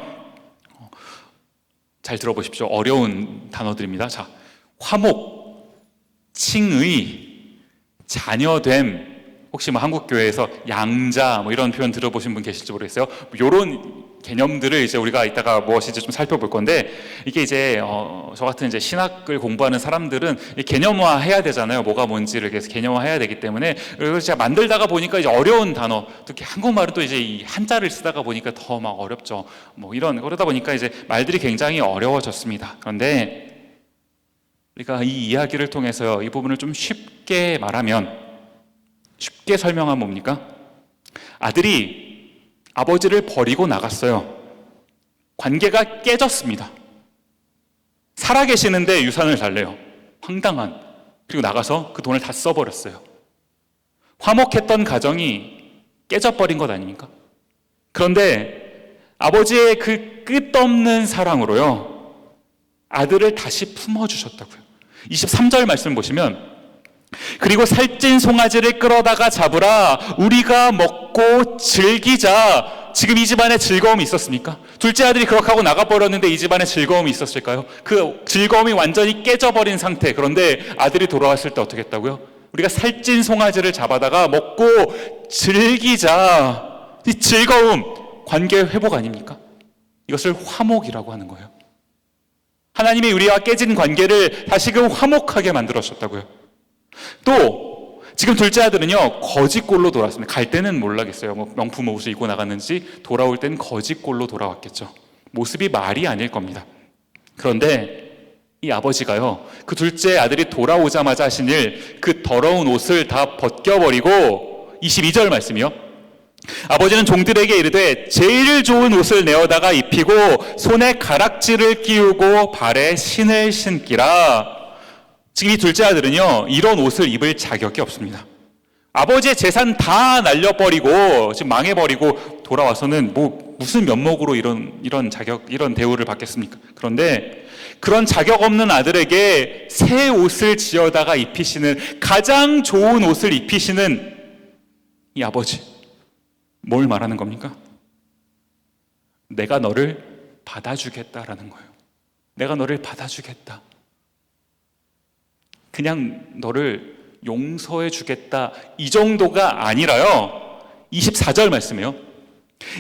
잘 들어보십시오. 어려운 단어들입니다. 자, 화목, 칭의, 자녀됨, 혹시 뭐 한국교회에서 양자 뭐 이런 표현 들어보신 분 계실지 모르겠어요. 이런 개념들을 이제 우리가 이따가 무엇인지 좀 살펴볼 건데, 이게 이제 저 같은 이제 신학을 공부하는 사람들은 개념화 해야 되잖아요. 뭐가 뭔지를 계속 개념화 해야 되기 때문에. 그래서 제가 만들다가 보니까 이제 어려운 단어, 특히 한국말은 또 이제 이 한자를 쓰다가 보니까 더 막 어렵죠. 뭐 그러다 보니까 이제 말들이 굉장히 어려워졌습니다. 그런데 우리가 이 이야기를 통해서요, 이 부분을 좀 쉽게 말하면, 쉽게 설명하면 뭡니까? 아들이 아버지를 버리고 나갔어요. 관계가 깨졌습니다. 살아계시는데 유산을 달래요. 황당한. 그리고 나가서 그 돈을 다 써버렸어요. 화목했던 가정이 깨져버린 것 아닙니까? 그런데 아버지의 그 끝없는 사랑으로요, 아들을 다시 품어주셨다고요. 23절 말씀 보시면, 그리고 살찐 송아지를 끌어다가 잡으라, 우리가 먹고 즐기자. 지금 이 집안에 즐거움이 있었습니까? 둘째 아들이 그렇게 하고 나가버렸는데 이 집안에 즐거움이 있었을까요? 그 즐거움이 완전히 깨져버린 상태. 그런데 아들이 돌아왔을 때 어떻게 했다고요? 우리가 살찐 송아지를 잡아다가 먹고 즐기자. 이 즐거움, 관계 회복 아닙니까? 이것을 화목이라고 하는 거예요. 하나님이 우리와 깨진 관계를 다시금 화목하게 만들어주셨다고요. 또 지금 둘째 아들은요, 거짓골로 돌아왔습니다. 갈 때는 몰라겠어요. 뭐 명품 옷을 입고 나갔는지, 돌아올 땐 거짓골로 돌아왔겠죠. 모습이 말이 아닐 겁니다. 그런데 이 아버지가요, 그 둘째 아들이 돌아오자마자 하신 일, 그 더러운 옷을 다 벗겨버리고, 22절 말씀이요, 아버지는 종들에게 이르되 제일 좋은 옷을 내어다가 입히고 손에 가락지를 끼우고 발에 신을 신기라. 지금 이 둘째 아들은요, 이런 옷을 입을 자격이 없습니다. 아버지의 재산 다 날려버리고 지금 망해버리고 돌아와서는 뭐 무슨 면목으로 이런 자격, 이런 대우를 받겠습니까? 그런데 그런 자격 없는 아들에게 새 옷을 지어다가 입히시는, 가장 좋은 옷을 입히시는 이 아버지, 뭘 말하는 겁니까? 내가 너를 받아주겠다라는 거예요. 내가 너를 받아주겠다. 그냥 너를 용서해 주겠다, 이 정도가 아니라요, 24절 말씀이에요.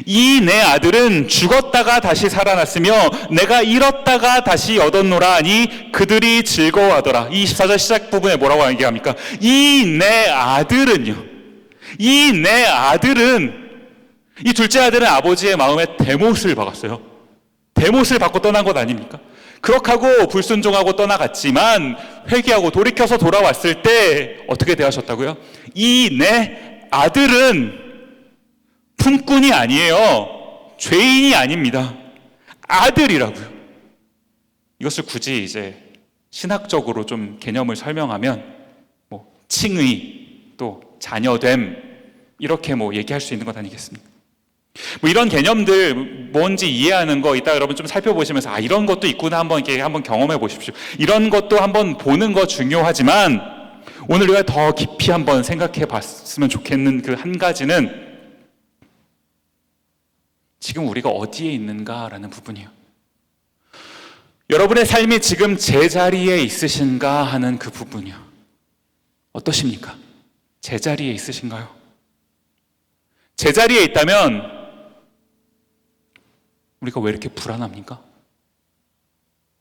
이 내 아들은 죽었다가 다시 살아났으며 내가 잃었다가 다시 얻었노라 하니 그들이 즐거워하더라. 이 24절 시작 부분에 뭐라고 얘기합니까? 이 내 아들은요, 이 내 아들은, 이 둘째 아들은 아버지의 마음에 대못을 박았어요. 대못을 받고 떠난 것 아닙니까? 그렇게 하고 불순종하고 떠나갔지만 회개하고 돌이켜서 돌아왔을 때 어떻게 대하셨다고요? 이 내 아들은 품꾼이 아니에요. 죄인이 아닙니다. 아들이라고요. 이것을 굳이 이제 신학적으로 좀 개념을 설명하면 뭐 칭의, 또 자녀됨, 이렇게 뭐 얘기할 수 있는 것 아니겠습니까? 뭐 이런 개념들 뭔지 이해하는 거 이따 여러분 좀 살펴보시면서, 이런 것도 있구나, 한번 경험해 보십시오. 이런 것도 한번 보는 거 중요하지만, 오늘 우리가 더 깊이 한번 생각해 봤으면 좋겠는 그 한 가지는, 지금 우리가 어디에 있는가라는 부분이에요. 여러분의 삶이 지금 제자리에 있으신가 하는 그 부분이요. 어떠십니까? 제자리에 있으신가요? 제자리에 있다면 우리가 왜 이렇게 불안합니까?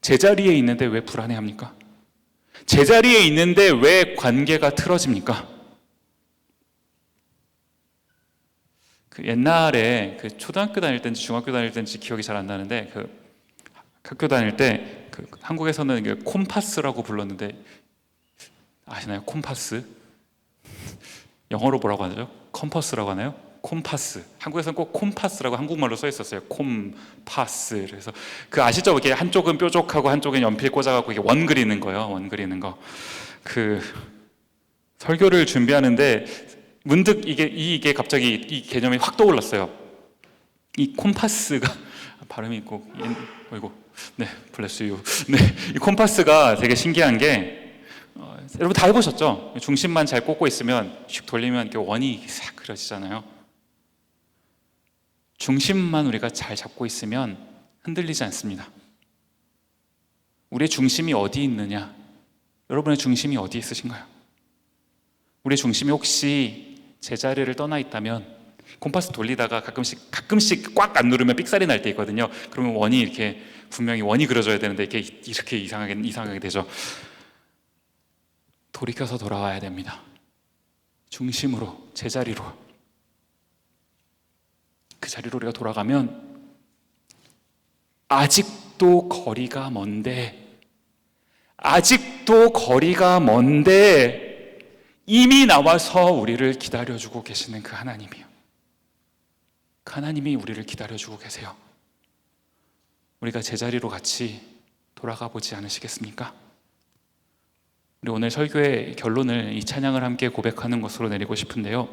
제자리에 있는데 왜 불안해합니까? 제자리에 있는데 왜 관계가 틀어집니까? 그 옛날에 그 초등학교 다닐 때인지 중학교 다닐 때인지 기억이 잘 안 나는데, 그 학교 다닐 때 그 한국에서는 그 콤파스라고 불렀는데, 아시나요? 콤파스? 영어로 뭐라고 하죠? 컴퍼스라고 하나요? 콤파스. 한국에서는 꼭 콤파스라고 한국말로 써 있었어요. 콤파스. 그래서 그 아시죠? 이렇게 한쪽은 뾰족하고 한쪽은 연필 꽂아갖고 이게 원 그리는 거예요. 원 그리는 거. 그 설교를 준비하는데 문득 이게 갑자기 이 개념이 확 떠올랐어요. 이 콤파스가 발음이 꼭 어이고 네 블레스 유. 네, 이 콤파스가 되게 신기한 게 여러분 다 해보셨죠? 중심만 잘 꽂고 있으면 슉 돌리면 이렇게 원이 싹 그려지잖아요. 중심만 우리가 잘 잡고 있으면 흔들리지 않습니다. 우리의 중심이 어디 있느냐? 여러분의 중심이 어디 있으신가요? 우리의 중심이 혹시 제자리를 떠나 있다면 콤파스 돌리다가 가끔씩 꽉 안 누르면 삑사리 날 때 있거든요. 그러면 원이 이렇게 분명히 원이 그려져야 되는데 이렇게 이상하게 되죠. 돌이켜서 돌아와야 됩니다. 중심으로, 제자리로. 그 자리로 우리가 돌아가면 아직도 거리가 먼데 이미 나와서 우리를 기다려주고 계시는 그 하나님이요. 그 하나님이 우리를 기다려주고 계세요. 우리가 제자리로 같이 돌아가 보지 않으시겠습니까? 우리 오늘 설교의 결론을 이 찬양을 함께 고백하는 것으로 내리고 싶은데요.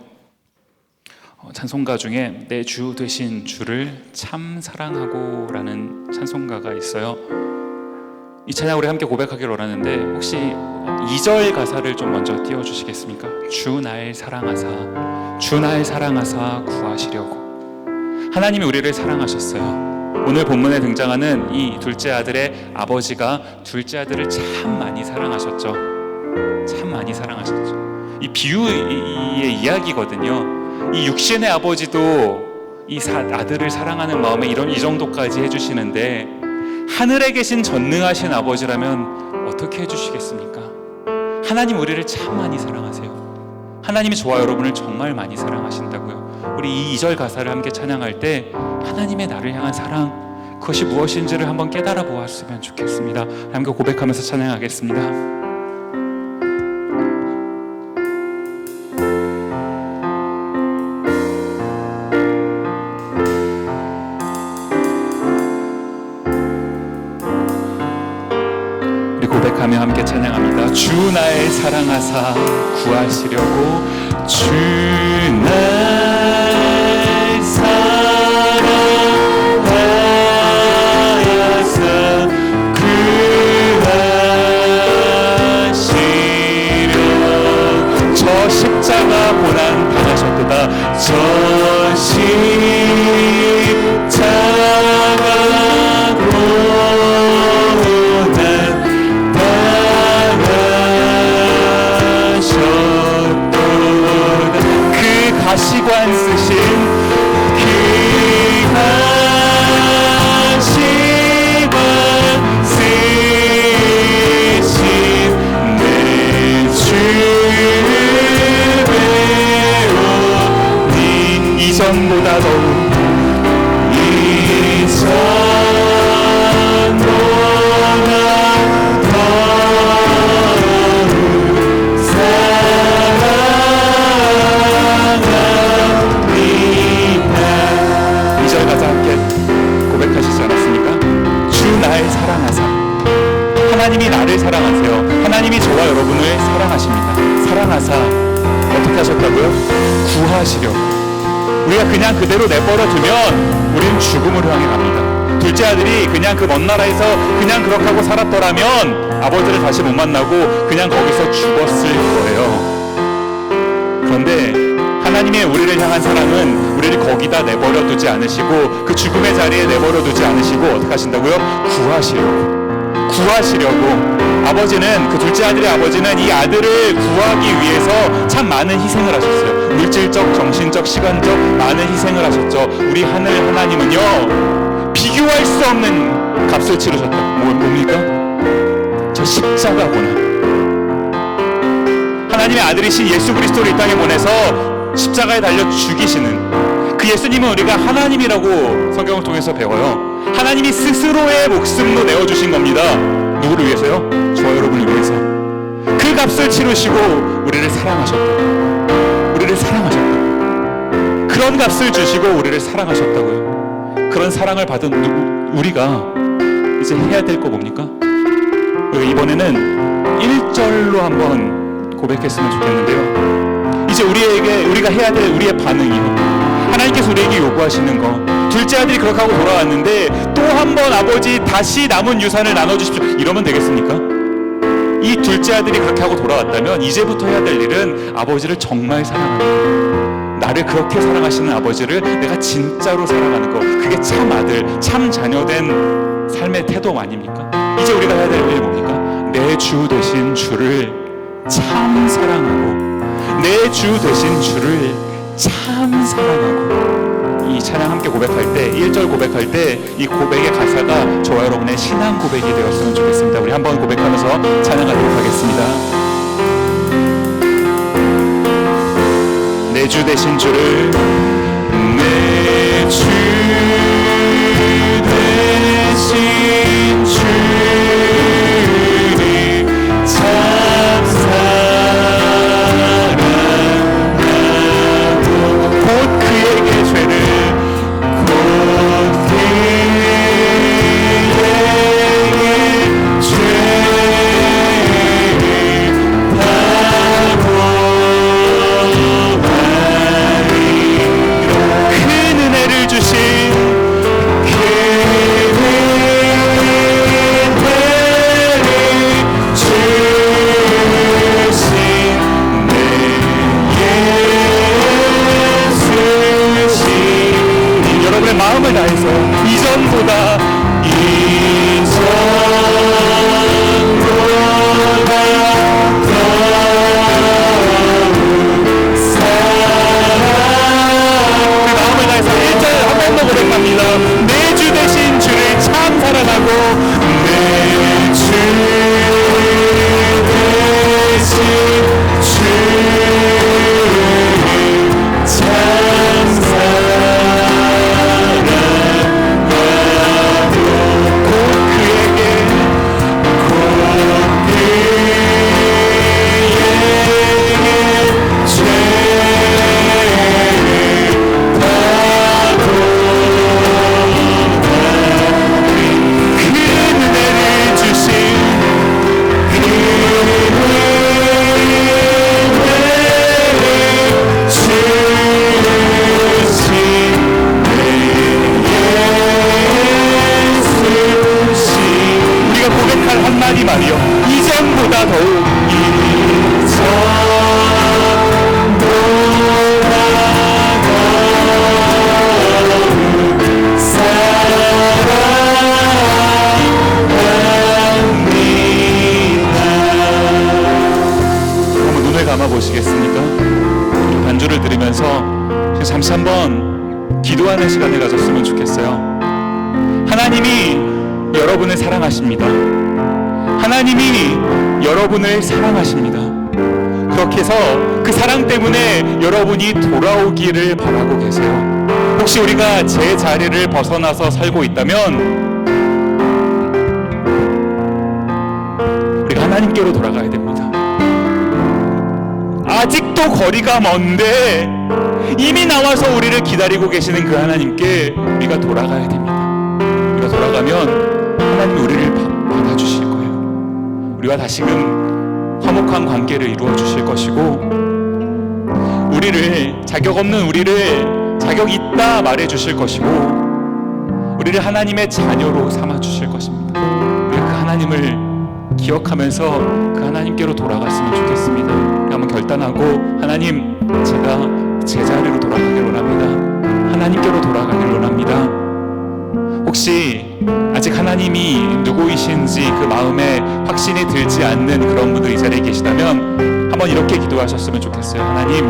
찬송가 중에 내 주 되신 주를 참 사랑하고 라는 찬송가가 있어요. 이 찬양 우리 함께 고백하기를 원하는데 혹시 2절 가사를 좀 먼저 띄워주시겠습니까? 주 날 사랑하사 구하시려고. 하나님이 우리를 사랑하셨어요. 오늘 본문에 등장하는 이 둘째 아들의 아버지가 둘째 아들을 참 많이 사랑하셨죠. 이 비유의 이야기거든요. 이 육신의 아버지도 이 아들을 사랑하는 마음에 이 정도까지 해주시는데 하늘에 계신 전능하신 아버지라면 어떻게 해주시겠습니까? 하나님 우리를 참 많이 사랑하세요. 하나님이 저와 여러분을 정말 많이 사랑하신다고요. 우리 이 2절 가사를 함께 찬양할 때 하나님의 나를 향한 사랑, 그것이 무엇인지를 한번 깨달아 보았으면 좋겠습니다. 함께 고백하면서 찬양하겠습니다. 고백하며 함께 찬양합니다. 주 날 사랑하사 구하시려고 주 날 사랑하사 구하시려고 저 십자가 고난 당하셨도다. 저 십자가 가시관 쓰신 그 가시관 쓰신 내 주를 배우니 이전보다 더욱 하나님이 나를 사랑하세요. 하나님이 저와 여러분을 사랑하십니다. 사랑하사 어떻게 하셨다고요? 구하시려고. 우리가 그냥 그대로 내버려 두면 우리는 죽음으로 향해 갑니다. 둘째 아들이 그냥 그 먼 나라에서 그냥 그렇게 하고 살았더라면 아버지를 다시 못 만나고 그냥 거기서 죽었을 거예요. 그런데 하나님의 우리를 향한 사랑은 우리를 거기다 내버려 두지 않으시고 그 죽음의 자리에 내버려 두지 않으시고 어떻게 하신다고요? 구하시려고. 아버지는, 그 둘째 아들의 아버지는 이 아들을 구하기 위해서 참 많은 희생을 하셨어요. 물질적, 정신적, 시간적 많은 희생을 하셨죠. 우리 하늘 하나님은요 비교할 수 없는 값을 치르셨다. 뭡니까? 저 십자가 고난. 하나님의 아들이신 예수 그리스도를 이 땅에 보내서 십자가에 달려 죽이시는 그 예수님은 우리가 하나님이라고 성경을 통해서 배워요. 하나님이 스스로의 목숨도 내어주신 겁니다. 누구를 위해서요? 저와 여러분을 위해서. 그 값을 치르시고 우리를 사랑하셨다고. 그런 값을 주시고 우리를 사랑하셨다고요. 그런 사랑을 받은 우리가 이제 해야 될 거 뭡니까? 이번에는 1절로 한번 고백했으면 좋겠는데요. 이제 우리가 해야 될 우리의 반응이요. 하나님께서 우리에게 요구하시는 거 둘째 아들이 그렇게 하고 돌아왔는데 또 한 번 아버지 다시 남은 유산을 나눠주십시오 이러면 되겠습니까? 이 둘째 아들이 그렇게 하고 돌아왔다면 이제부터 해야 될 일은 아버지를 정말 사랑하는 거, 나를 그렇게 사랑하시는 아버지를 내가 진짜로 사랑하는 거, 그게 참 아들, 참 자녀된 삶의 태도 아닙니까? 이제 우리가 해야 될 일이 뭡니까? 내 주 되신 주를 참 사랑하고, 내 주 되신 주를 참 사랑하고. 이 찬양 함께 고백할 때, 1절 고백할 때 이 고백의 가사가 저와 여러분의 신앙 고백이 되었으면 좋겠습니다. 우리 한번 고백하면서 찬양하도록 하겠습니다. 내 주 되신 주를, 내 주 되신 주를 참 사랑하고 곧 그에게 죄를 마음을 다해서 이전보다 내 주 되신 주를 참 사랑하고, 내 주 되신 주를 참 사랑하고 곧 그에게 한마디 말이요, 이전보다 더욱, 한번 눈을 감아 보시겠습니까? 반주를 들으면서 잠시 한번 기도하는 시간을 가졌으면 좋겠어요. 하나님이 여러분을 사랑하십니다. 하나님이 여러분을 사랑하십니다. 그렇게 해서 그 사랑 때문에 여러분이 돌아오기를 바라고 계세요. 혹시 우리가 제 자리를 벗어나서 살고 있다면 우리가 하나님께로 돌아가야 됩니다. 아직도 거리가 먼데 이미 나와서 우리를 기다리고 계시는 그 하나님께 우리가 돌아가야 됩니다. 우리가 돌아가면 하나님이 우리를 받아주실 거예요. 우리와 다시금 화목한 관계를 이루어 주실 것이고, 우리를, 자격 없는 우리를 자격 있다 말해 주실 것이고, 우리를 하나님의 자녀로 삼아 주실 것입니다. 우리가 그 하나님을 기억하면서 그 하나님께로 돌아갔으면 좋겠습니다. 한번 결단하고, 하나님, 제가 제 자리로 돌아가길 원합니다. 하나님께로 돌아가길 원합니다. 혹시 아직 하나님이 누구이신지 그 마음에 확신이 들지 않는 그런 분들 이 자리에 계시다면 한번 이렇게 기도하셨으면 좋겠어요. 하나님,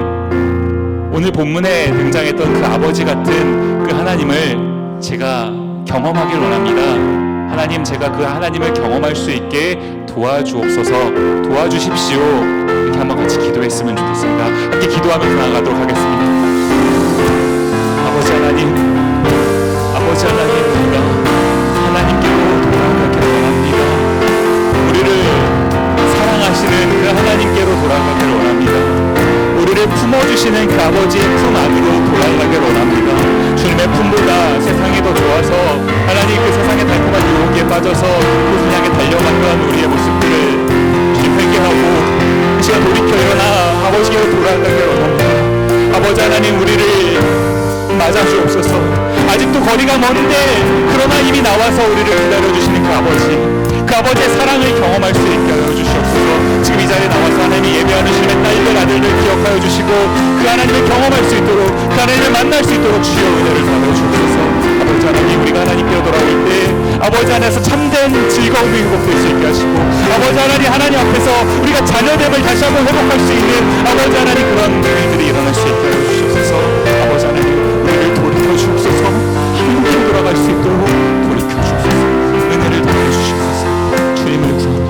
오늘 본문에 등장했던 그 아버지 같은 그 하나님을 제가 경험하길 원합니다. 하나님, 제가 그 하나님을 경험할 수 있게 도와주옵소서, 도와주십시오. 이렇게 한번 같이 기도했으면 좋겠습니다. 함께 기도하면서 나아가도록 하겠습니다. 아버지 하나님, 아버지 하나님, 우리가 하나님께로 돌아가길 원합니다. 우리를 사랑하시는 그 하나님께로 돌아가길 원합니다. 우리를 품어주시는 그 아버지의 품 안으로 돌아가길 원합니다. 주님의 품보다 세상이 더 좋아서 하나님 그 세상의 달콤한 유혹에 빠져서 그것을 향해 달려갔던 우리의 모습들을 주님 회개하고 그 시간 돌이켜 일어나 아버지께로 돌아가길 원합니다. 아버지 하나님, 우리를 맞아주옵소서. 아직도 거리가 먼데 그러나 이미 나와서 우리를 기다려주시는 그 아버지의 사랑을 경험할 수 있게 하여 주시옵소서. 지금 이 자리에 나와서 하나님이 예배하는 주님의 딸들 아들들 기억하여 주시고 그 하나님을 경험할 수 있도록 그 하나님을 만날 수 있도록 주여 은혜를 더하여 주옵소서. 아버지 하나님, 우리가 하나님께로 돌아올 때 아버지 안에서 참된 즐거움이 회복될 수 있게 하시고 아버지 하나님 앞에서 우리가 자녀됨을 다시 한번 회복할 수 있는 아버지 하나님 그런 일들이 일어날 수 있게 하여 주시옵소서. 아버지 하나님, 우리를 돌이켜 주옵소서. 하나님께로 돌아갈 수 있도록 돌이켜 주옵소서. 은혜를 더하여 주시옵소서. 주님을 구합니다.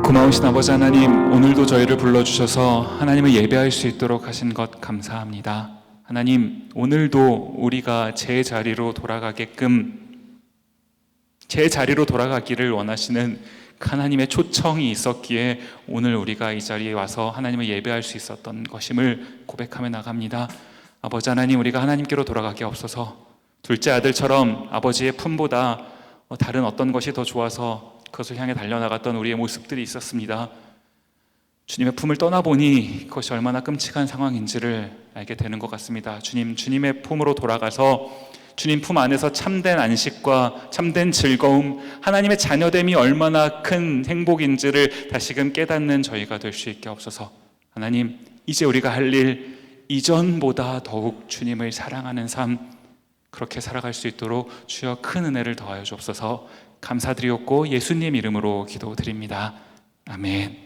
고마우신 아버지 하나님, 오늘도 저희를 불러주셔서 하나님을 예배할 수 있도록 하신 것 감사합니다. 하나님, 오늘도 우리가 제 자리로 돌아가기를 원하시는 하나님의 초청이 있었기에 오늘 우리가 이 자리에 와서 하나님을 예배할 수 있었던 것임을 고백하며 나갑니다. 아버지 하나님, 우리가 하나님께로 돌아가게 없어서 둘째 아들처럼 아버지의 품보다 다른 어떤 것이 더 좋아서 그것을 향해 달려나갔던 우리의 모습들이 있었습니다. 주님의 품을 떠나보니 그것이 얼마나 끔찍한 상황인지를 알게 되는 것 같습니다. 주님의 품으로 돌아가서 주님 품 안에서 참된 안식과 참된 즐거움, 하나님의 자녀됨이 얼마나 큰 행복인지를 다시금 깨닫는 저희가 될 수 있게 없어서 하나님, 이제 우리가 할 일 이전보다 더욱 주님을 사랑하는 삶, 그렇게 살아갈 수 있도록 주여 큰 은혜를 더하여 주옵소서. 감사드리옵고 예수님 이름으로 기도드립니다. 아멘.